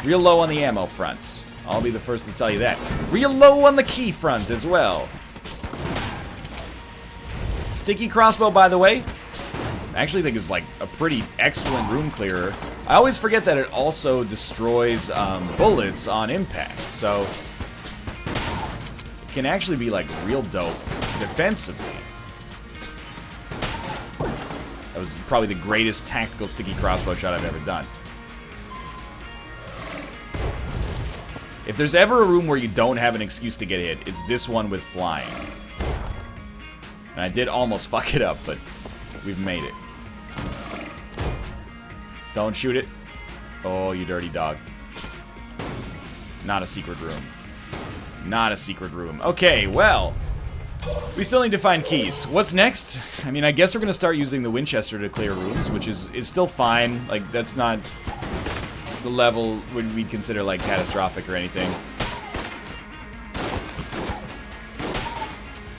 Real low on the ammo front. I'll be the first to tell you that. Real low on the key front as well. Sticky crossbow, by the way, I actually think is like a pretty excellent room clearer. I always forget that it also destroys bullets on impact, so it can actually be like real dope defensively. That was probably the greatest tactical sticky crossbow shot I've ever done. If there's ever a room where you don't have an excuse to get hit, it's this one with flying. And I did almost fuck it up, but we've made it. Don't shoot it. Oh, you dirty dog. Not a secret room. Not a secret room. Okay, well, we still need to find keys. What's next? I mean, I guess we're going to start using the Winchester to clear rooms, which is still fine. Like, that's not the level we'd consider, like, catastrophic or anything.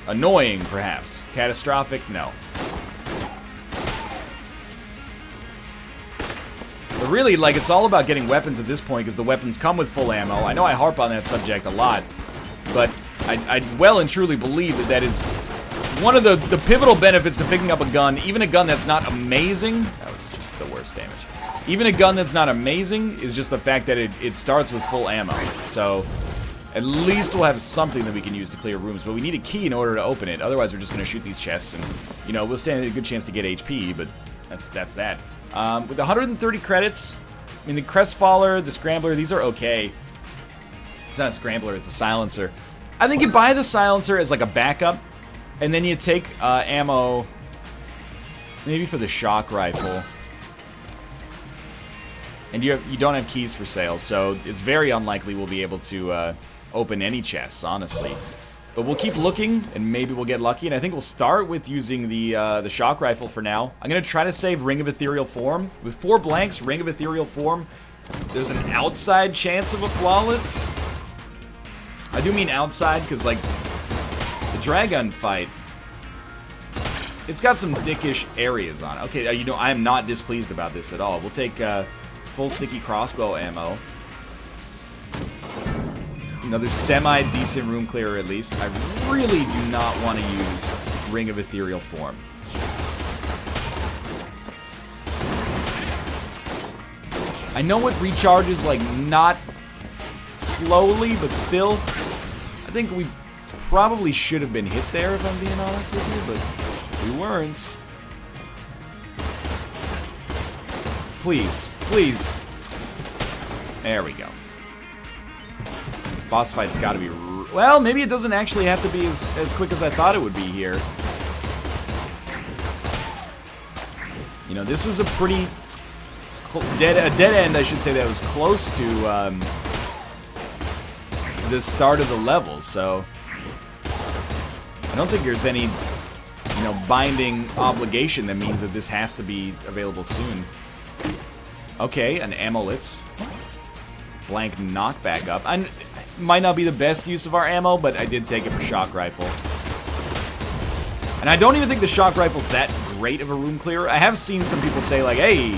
Annoying, perhaps. Catastrophic? No. But really, like, it's all about getting weapons at this point, because the weapons come with full ammo. I know I harp on that subject a lot, but I well and truly believe that is one of the pivotal benefits of picking up a gun, even a gun that's not amazing. That was just the worst damage. Even a gun that's not amazing is just the fact that it starts with full ammo. So at least we'll have something that we can use to clear rooms, but we need a key in order to open it. Otherwise, we're just going to shoot these chests, and, you know, we'll stand a good chance to get HP, but that's that. With 130 credits, I mean, the Crestfaller, the Scrambler, these are okay. It's not a Scrambler, it's a Silencer. I think you buy the Silencer as, like, a backup, and then you take ammo, maybe for the shock rifle. And you don't have keys for sale, so it's very unlikely we'll be able to open any chests, honestly. But we'll keep looking, and maybe we'll get lucky. And I think we'll start with using the shock rifle for now. I'm going to try to save Ring of Ethereal Form. With 4 blanks, Ring of Ethereal Form, there's an outside chance of a flawless. I do mean outside, because, like, the Dragon fight, it's got some dickish areas on it. Okay, you know, I am not displeased about this at all. We'll take full sticky crossbow ammo. Another semi-decent room clearer at least. I really do not want to use Ring of Ethereal Form. I know it recharges, like, not slowly, but still. I think we probably should have been hit there, if I'm being honest with you, but we weren't. Please, please. There we go. Boss fight's gotta be... Well, maybe it doesn't actually have to be as quick as I thought it would be here. You know, this was a pretty... a dead end, I should say, that was close to the start of the level, so... I don't think there's any, you know, binding obligation that means that this has to be available soon. Okay, an amulet. Blank knockback up. Might not be the best use of our ammo, but I did take it for shock rifle. And I don't even think the shock rifle's that great of a room clearer. I have seen some people say, like, hey,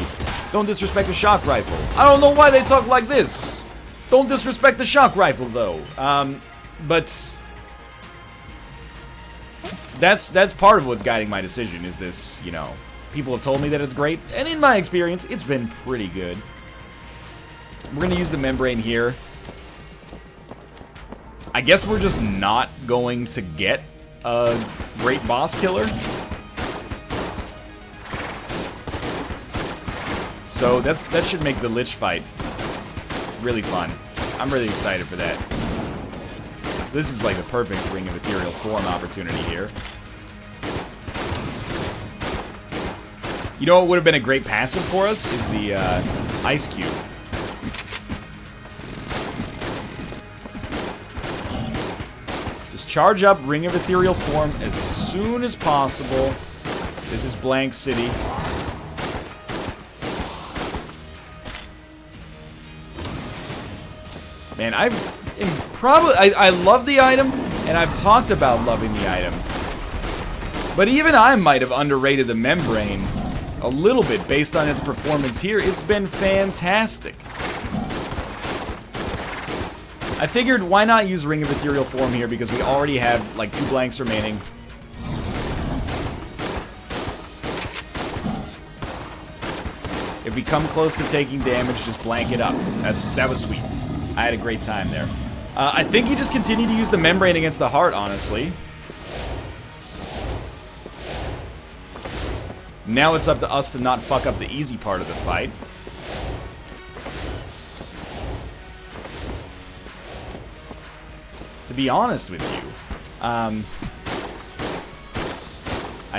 don't disrespect the shock rifle. I don't know why they talk like this. Don't disrespect the shock rifle, though. But that's part of what's guiding my decision, is this, you know, people have told me that it's great, and in my experience, it's been pretty good. We're gonna use the membrane here. I guess we're just not going to get a great boss killer. So that should make the Lich fight really fun. I'm really excited for that. So this is like the perfect Ring of Ethereal Form opportunity here. You know what would have been a great passive for us is the Ice Cube. Just charge up Ring of Ethereal Form as soon as possible. This is Blank City. Man, I love the item, and I've talked about loving the item. But even I might have underrated the membrane a little bit based on its performance here. It's been fantastic. I figured, why not use Ring of Ethereal Form here, because we already have like 2 blanks remaining. If we come close to taking damage, just blank it up. That was sweet. I had a great time there. I think you just continue to use the membrane against the heart, honestly. Now it's up to us to not fuck up the easy part of the fight. To be honest with you, I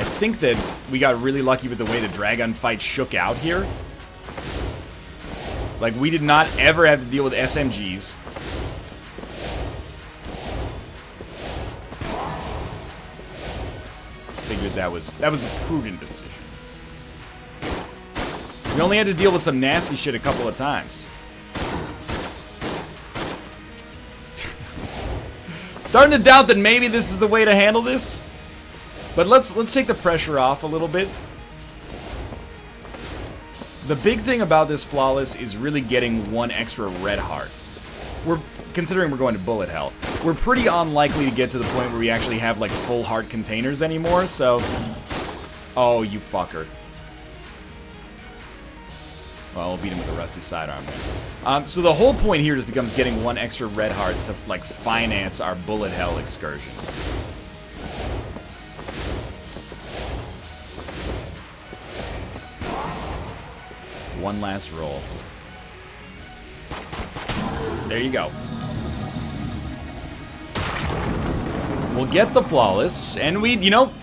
think that we got really lucky with the way the Dragon fight shook out here. Like, we did not ever have to deal with SMGs. Figured that was a prudent decision. We only had to deal with some nasty shit a couple of times. Starting to doubt that maybe this is the way to handle this. But let's take the pressure off a little bit. The big thing about this Flawless is really getting 1 extra red heart. Considering we're going to Bulet Hell, we're pretty unlikely to get to the point where we actually have like full heart containers anymore, so... Oh, you fucker. Well, we'll beat him with a rusty sidearm then. So the whole point here just becomes getting 1 extra red heart to like finance our Bulet Hell excursion. One last roll. There you go. We'll get the Flawless, and we, you know,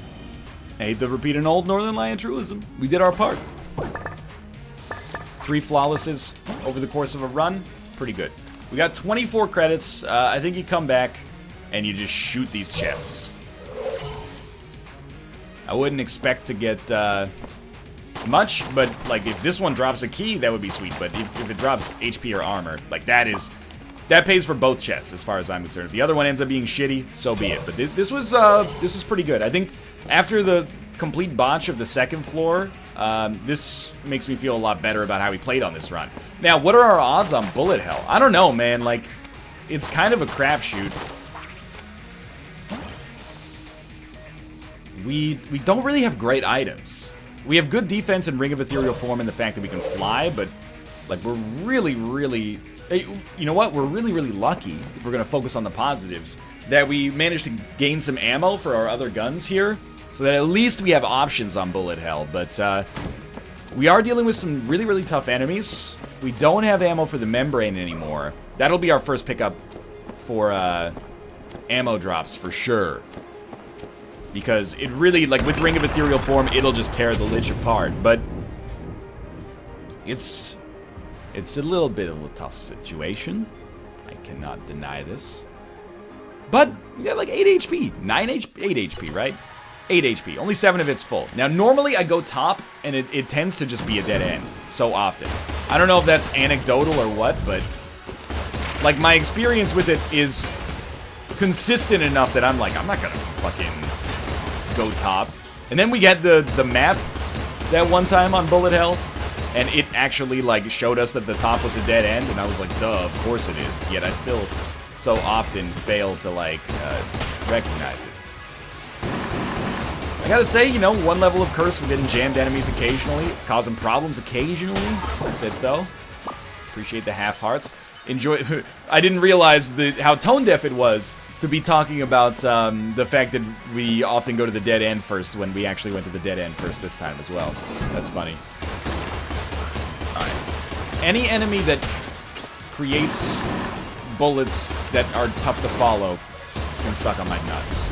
I hate to repeat an old Northernlion truism. We did our part. 3 Flawlesses over the course of a run. Pretty good. We got 24 credits. I think you come back and you just shoot these chests. I wouldn't expect to get much, but like if this one drops a key, that would be sweet. But if it drops HP or armor, like that pays for both chests as far as I'm concerned. If the other one ends up being shitty, so be it. But this was pretty good. I think after the complete botch of the second floor, this makes me feel a lot better about how we played on this run. Now, what are our odds on Bulet Hell? I don't know, man. Like, it's kind of a crapshoot. We don't really have great items. We have good defense in Ring of Ethereal Form and the fact that we can fly, but like we're really, you know what? We're really, really lucky, if we're gonna focus on the positives, that we managed to gain some ammo for our other guns here, so that at least we have options on Bulet Hell. But we are dealing with some really, really tough enemies. We don't have ammo for the membrane anymore. That'll be our first pickup for ammo drops for sure. Because it really, like, with Ring of Ethereal Form, it'll just tear the Lich apart. But it's a little bit of a tough situation. I cannot deny this. But we got like 8 HP. 8 HP, right? 8 HP. Only 7 of it's full. Now, normally I go top, and it tends to just be a dead end so often. I don't know if that's anecdotal or what, but like, my experience with it is consistent enough that I'm like, I'm not gonna fucking go top. And then we get the map that one time on Bulet Hell, and it actually like showed us that the top was a dead end, and I was like, duh, of course it is. Yet I still so often fail to like recognize it. I gotta say, you know, one level of curse, we're getting jammed enemies occasionally. It's causing problems occasionally. That's it though. Appreciate the half hearts. Enjoy. I didn't realize how tone deaf it was to be talking about the fact that we often go to the dead end first when we actually went to the dead end first this time as well. That's funny. Alright. Any enemy that creates bullets that are tough to follow can suck on my nuts.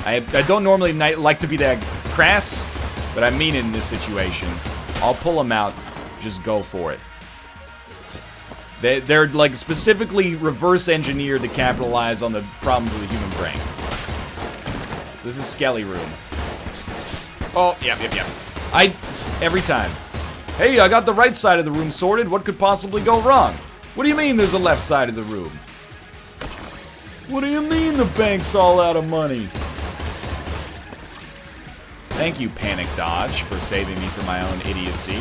I don't normally like to be that crass, but I mean in this situation. I'll pull them out. Just go for it. They're like specifically reverse engineered to capitalize on the problems of the human brain. This is Skelly Room. Oh, yep. Every time. Hey, I got the right side of the room sorted. What could possibly go wrong? What do you mean there's a left side of the room? What do you mean the bank's all out of money? Thank you, Panic Dodge, for saving me from my own idiocy.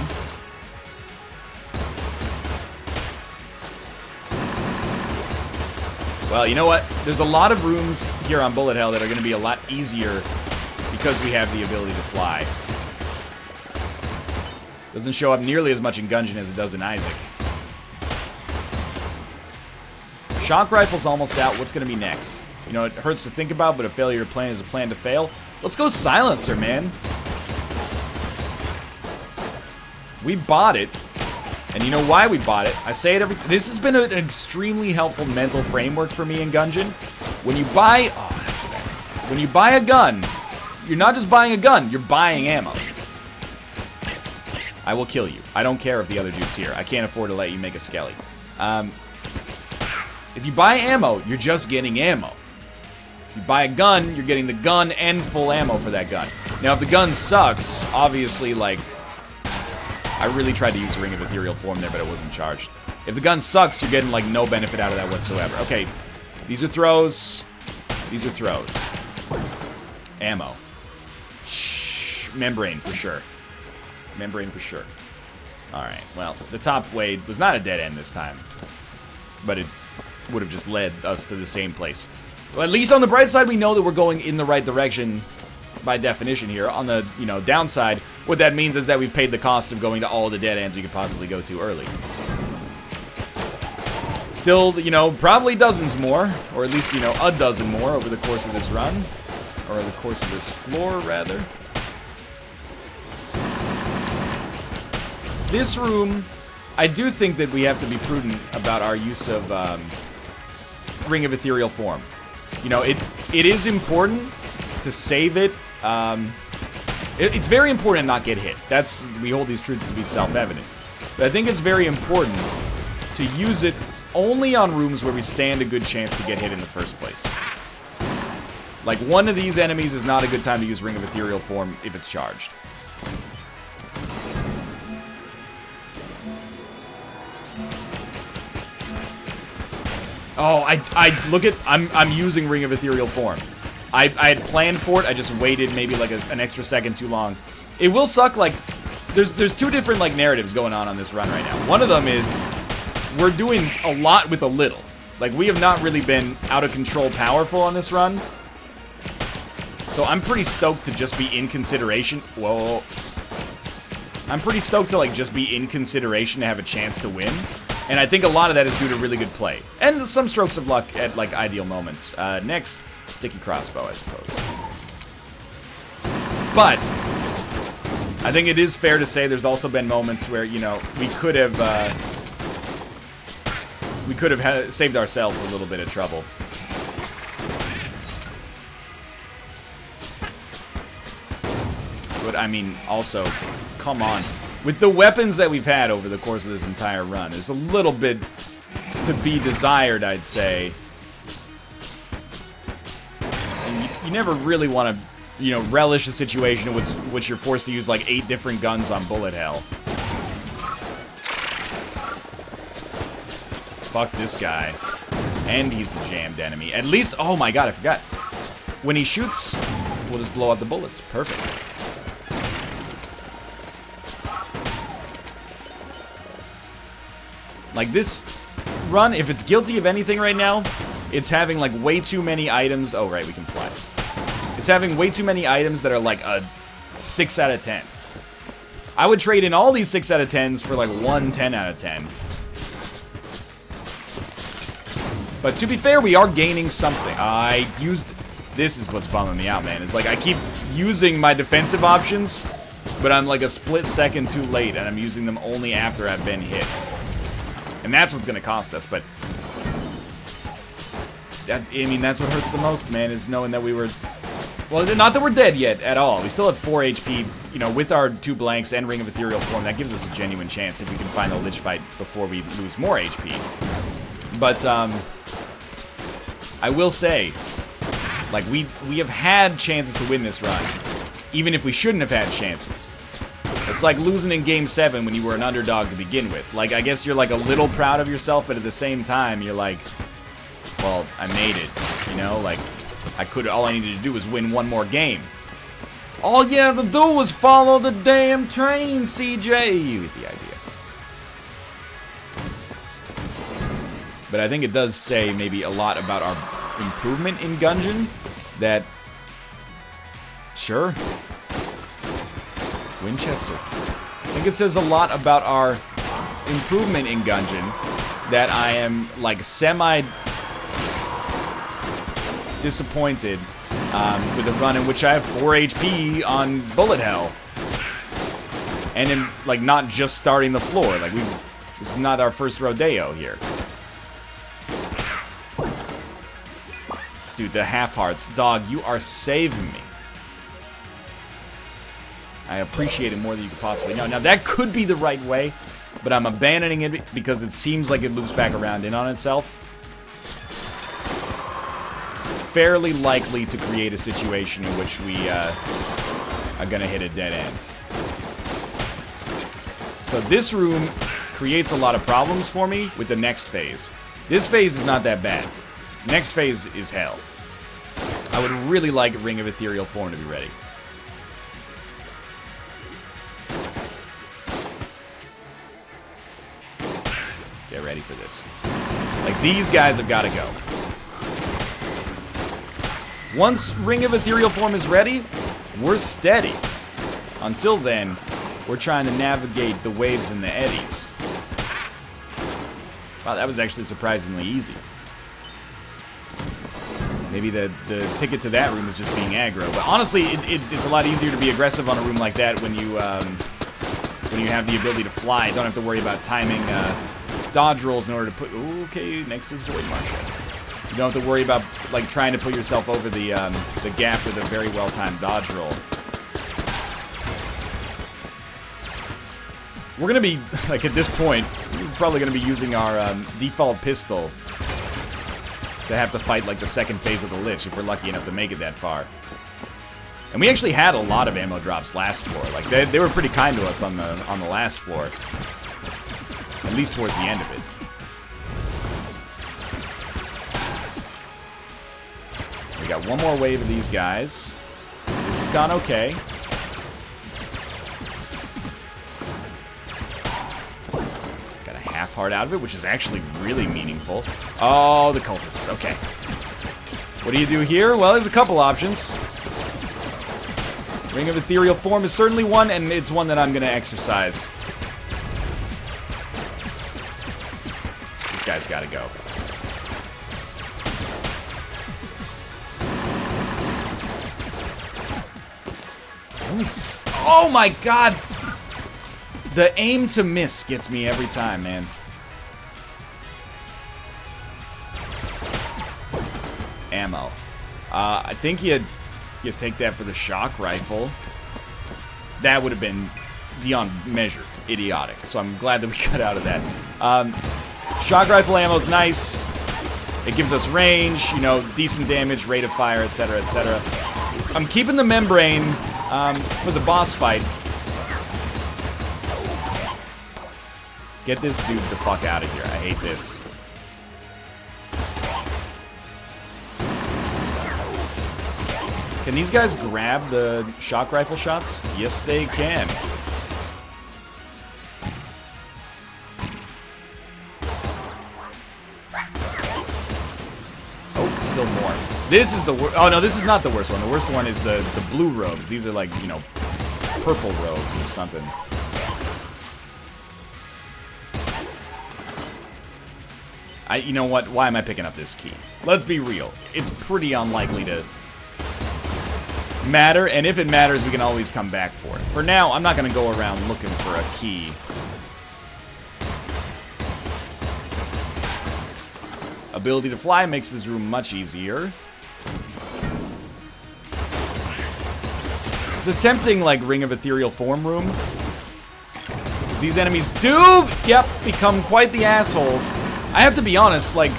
Well, you know what? There's a lot of rooms here on Bulet Hell that are going to be a lot easier because we have the ability to fly. Doesn't show up nearly as much in Gungeon as it does in Isaac. Shock Rifle's almost out. What's going to be next? You know, it hurts to think about, but a failure to plan is a plan to fail. Let's go Silencer, man. We bought it. And you know why we bought it? I say it every... This has been an extremely helpful mental framework for me in Gungeon. When you buy... Oh, when you buy a gun, you're not just buying a gun, you're buying ammo. I will kill you. I don't care if the other dude's here. I can't afford to let you make a skelly. If you buy ammo, you're just getting ammo. If you buy a gun, you're getting the gun and full ammo for that gun. Now, if the gun sucks, obviously, like... I really tried to use Ring of Ethereal Form there, but it wasn't charged. If the gun sucks, you're getting, like, no benefit out of that whatsoever. Okay, these are throws. These are throws. Ammo. Membrane, for sure. Membrane, for sure. Alright, well, the top way was not a dead end this time. But it would have just led us to the same place. Well, at least on the bright side, we know that we're going in the right direction by definition here. On the, you know, downside, what that means is that we've paid the cost of going to all the dead ends we could possibly go to early. Still, you know, probably dozens more, or at least, you know, a dozen more over the course of this run. Or over the course of this floor, rather. This room, I do think that we have to be prudent about our use of Ring of Ethereal Form. You know, it is important to save it. It's very important to not get hit. We hold these truths to be self-evident. But I think it's very important to use it only on rooms where we stand a good chance to get hit in the first place. Like, one of these enemies is not a good time to use Ring of Ethereal Form if it's charged. Oh, I'm using Ring of Ethereal Form. I had planned for it, I just waited maybe like an extra second too long. It will suck, like, there's two different, like, narratives going on this run right now. One of them is, we're doing a lot with a little. Like, we have not really been out of control powerful on this run. So I'm pretty stoked to just be in consideration. Whoa. I'm pretty stoked to, like, just be in consideration to have a chance to win. And I think a lot of that is due to really good play. And some strokes of luck at, like, ideal moments. Next, sticky crossbow, I suppose. But I think it is fair to say there's also been moments where, you know, we could have saved ourselves a little bit of trouble. But, I mean, also, come on. With the weapons that we've had over the course of this entire run, there's a little bit to be desired, I'd say. And you never really want to, you know, relish a situation in which you're forced to use, like, 8 different guns on Bulet Hell. Fuck this guy. And he's a jammed enemy. At least, oh my god, I forgot. When he shoots, we'll just blow out the bullets. Perfect. Like, this run, if it's guilty of anything right now, it's having, like, way too many items. Oh, right, we can fly. It's having way too many items that are, like, a 6 out of 10. I would trade in all these 6 out of 10s for, like, one 10 out of 10. But to be fair, we are gaining something. I used... This is what's bumming me out, man. It's like, I keep using my defensive options, but I'm, like, a split second too late, and I'm using them only after I've been hit. And that's what's gonna cost us, but that's, I mean, that's what hurts the most, man, is knowing that we were, well, not that we're dead yet at all. We still have 4 HP, you know, with our 2 blanks and Ring of Ethereal Form. That gives us a genuine chance if we can find a Lich fight before we lose more HP. But, I will say, like, we have had chances to win this run, even if we shouldn't have had chances. It's like losing in Game 7 when you were an underdog to begin with. Like, I guess you're, like, a little proud of yourself, but at the same time, you're like, well, I made it, you know? Like, all I needed to do was win one more game. All you had to do was follow the damn train, CJ! You get the idea. But I think it does say maybe a lot about our improvement in Gungeon, that, sure, Winchester. I think it says a lot about our improvement in Gungeon that I am, like, semi-disappointed with a run in which I have 4 HP on Bulet Hell. And in, like, not just starting the floor. Like, this is not our first rodeo here. Dude, the half-hearts. Dog, you are saving me. I appreciate it more than you could possibly know. Now, that could be the right way, but I'm abandoning it because it seems like it loops back around in on itself. Fairly likely to create a situation in which we are going to hit a dead end. So this room creates a lot of problems for me with the next phase. This phase is not that bad. Next phase is hell. I would really like Ring of Ethereal Form to be ready. Get ready for this. Like, these guys have got to go. Once Ring of Ethereal Form is ready, we're steady. Until then, we're trying to navigate the waves and the eddies. Wow, that was actually surprisingly easy. Maybe the ticket to that room is just being aggro. But honestly, it's a lot easier to be aggressive on a room like that when you have the ability to fly. Don't have to worry about timing dodge rolls in order to put... Okay, next is Void Marshal. You don't have to worry about, like, trying to put yourself over the gap with a very well-timed dodge roll. We're going to be, like, at this point, we're probably going to be using our default pistol to have to fight, like, the second phase of the Lich, if we're lucky enough to make it that far. And we actually had a lot of ammo drops last floor. Like, they were pretty kind to us on the last floor. At least towards the end of it. We got one more wave of these guys. This has gone okay. Got a half part out of it, which is actually really meaningful. Oh, the cultists. Okay. What do you do here? Well, there's a couple options. Ring of Ethereal Form is certainly one, and it's one that I'm going to exercise. This guy's got to go. Oh my god! The aim to miss gets me every time, man. Ammo. I think you take that for the shock rifle. That would have been beyond measure idiotic, so I'm glad that we got out of that. Shock rifle ammo is nice. It gives us range, you know, decent damage, rate of fire, etc., etc. I'm keeping the membrane for the boss fight. Get this dude the fuck out of here. I hate this. Can these guys grab the shock rifle shots? Yes, they can. Oh, still more. This is the worst. Oh, no, this is not the worst one. The worst one is the blue robes. These are like, you know, purple robes or something. You know what? Why am I picking up this key? Let's be real. It's pretty unlikely to matter, and if it matters, we can always come back for it. For now, I'm not going to go around looking for a key. Ability to fly makes this room much easier. It's a tempting, like, Ring of Ethereal Form room. These enemies do, become quite the assholes. I have to be honest, like,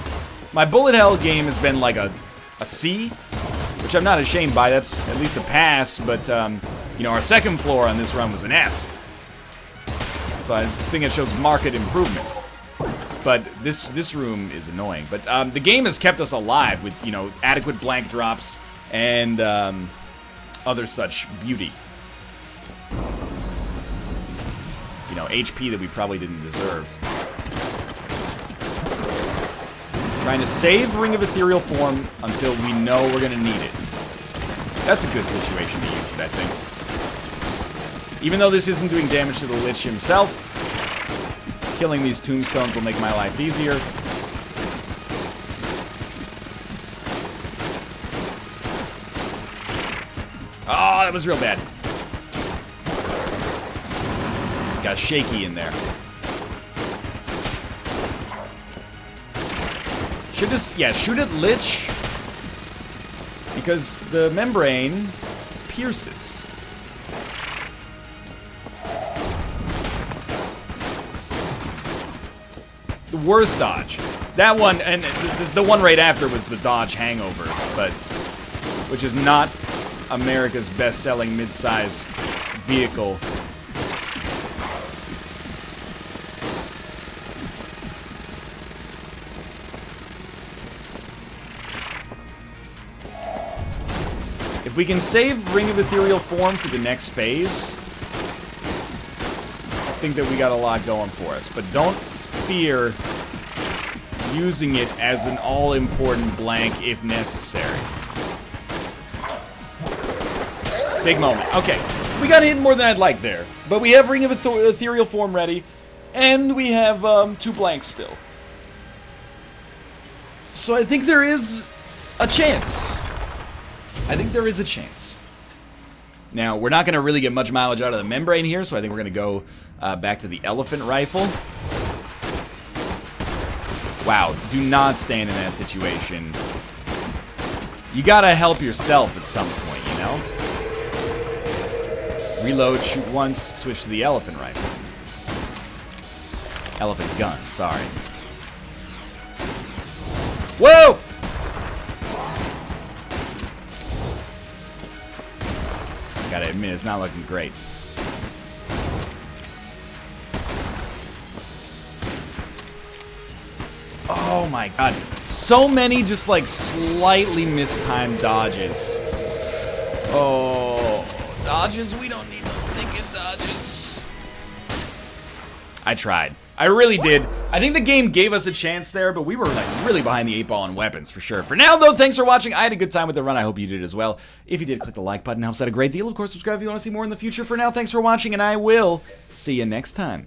my Bulet Hell game has been like a C, which I'm not ashamed by. That's at least a pass, but, you know, our second floor on this run was an F. So I think it shows marked improvement. But this room is annoying. But the game has kept us alive with, you know, adequate blank drops and other such beauty. You know, HP that we probably didn't deserve. Trying to save Ring of Ethereal Form until we know we're going to need it. That's a good situation to use it, I think. Even though this isn't doing damage to the Lich himself, killing these tombstones will make my life easier. Oh, that was real bad. Got shaky in there. Should this, yeah, shoot at Lich, because the membrane pierces. The worst dodge. That one, and the one right after was the dodge hangover, but which is not America's best-selling mid-size vehicle. If we can save Ring of Ethereal Form for the next phase, I think that we got a lot going for us. But don't fear using it as an all-important blank if necessary. Big moment. Okay, we got hit more than I'd like there. But we have Ring of Ethereal Form ready, and we have 2 blanks still. So I think there is a chance. I think there is a chance. Now, we're not going to really get much mileage out of the membrane here, so I think we're going to go back to the elephant rifle. Wow, do not stand in that situation. You gotta help yourself at some point, you know? Reload, shoot once, switch to the elephant rifle. Elephant gun, sorry. Whoa! Gotta admit, it's not looking great. Oh my god. So many just like slightly mistimed dodges. Oh, dodges? We don't need those stinking dodges. I tried. I really did. I think the game gave us a chance there, but we were like really behind the 8-ball on weapons for sure. For now, though, thanks for watching. I had a good time with the run. I hope you did as well. If you did, click the like button. It helps out a great deal. Of course, subscribe if you want to see more in the future. For now, thanks for watching, and I will see you next time.